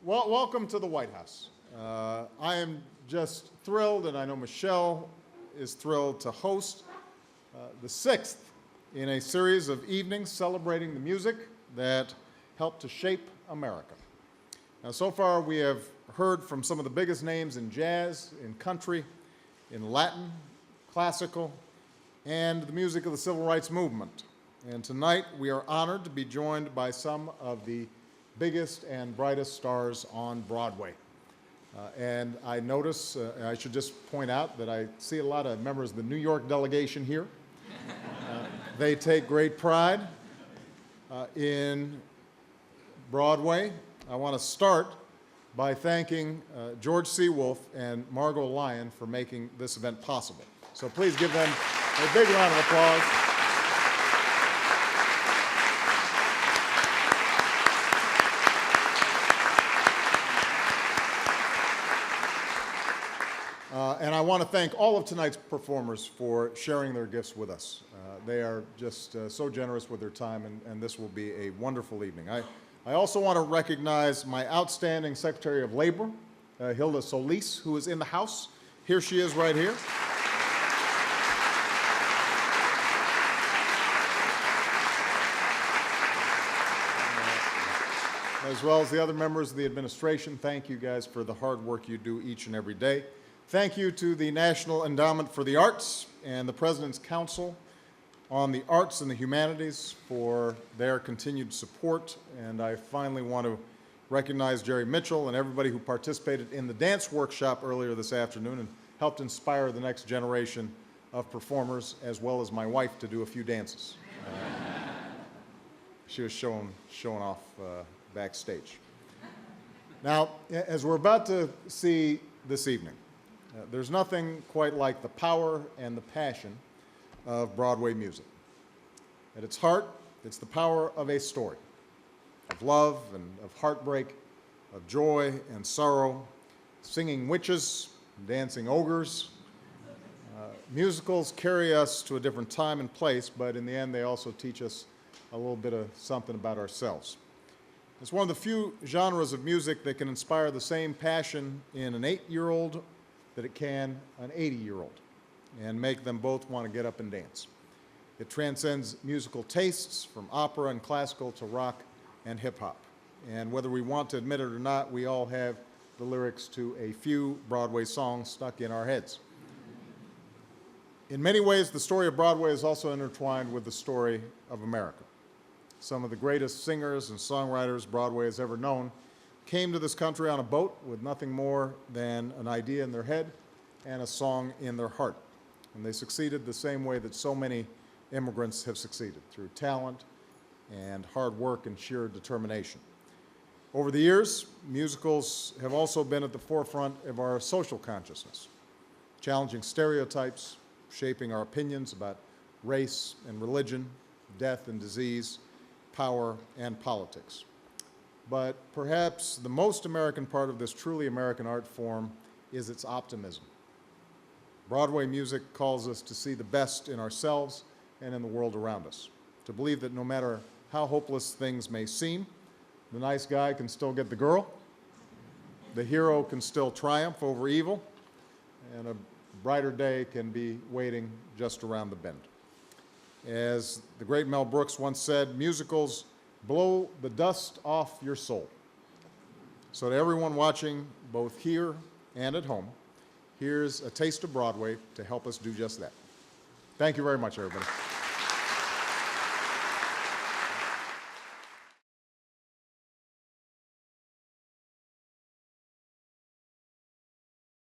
Well, welcome to the White House. I am just thrilled, and I know Michelle is thrilled to host the sixth in a series of evenings celebrating the music that helped to shape America. Now, so far we have heard from some of the biggest names in jazz, in country, in Latin, classical, and the music of the civil rights movement. And tonight we are honored to be joined by some of the biggest and brightest stars on Broadway. And I notice, I should just point out that I see a lot of members of the New York delegation here. They take great pride in Broadway. I want to start by thanking George Seawolf and Margot Lyon for making this event possible. So please give them a big round of applause. And I want to thank all of tonight's performers for sharing their gifts with us. They are just so generous with their time, and this will be a wonderful evening. I also want to recognize my outstanding Secretary of Labor, Hilda Solis, who is in the house. Here she is right here. As well as the other members of the administration, thank you guys for the hard work you do each and every day. Thank you to the National Endowment for the Arts and the President's Council on the Arts and the Humanities for their continued support. And I finally want to recognize Jerry Mitchell and everybody who participated in the dance workshop earlier this afternoon and helped inspire the next generation of performers, as well as my wife, to do a few dances. She was showing off backstage. Now, as we're about to see this evening, there's nothing quite like the power and the passion of Broadway music. At its heart, it's the power of a story, of love and of heartbreak, of joy and sorrow, singing witches, dancing ogres. Musicals carry us to a different time and place, but in the end, they also teach us a little bit of something about ourselves. It's one of the few genres of music that can inspire the same passion in an 8-year-old that it can an 80-year-old, and make them both want to get up and dance. It transcends musical tastes from opera and classical to rock and hip-hop. And whether we want to admit it or not, we all have the lyrics to a few Broadway songs stuck in our heads. In many ways, the story of Broadway is also intertwined with the story of America. Some of the greatest singers and songwriters Broadway has ever known came to this country on a boat with nothing more than an idea in their head and a song in their heart. And they succeeded the same way that so many immigrants have succeeded, through talent and hard work and sheer determination. Over the years, musicals have also been at the forefront of our social consciousness, challenging stereotypes, shaping our opinions about race and religion, death and disease, power and politics. But perhaps the most American part of this truly American art form is its optimism. Broadway music calls us to see the best in ourselves and in the world around us, to believe that no matter how hopeless things may seem, the nice guy can still get the girl, the hero can still triumph over evil, and a brighter day can be waiting just around the bend. As the great Mel Brooks once said, musicals blow the dust off your soul. So to everyone watching, both here and at home, here's a taste of Broadway to help us do just that. Thank you very much, everybody.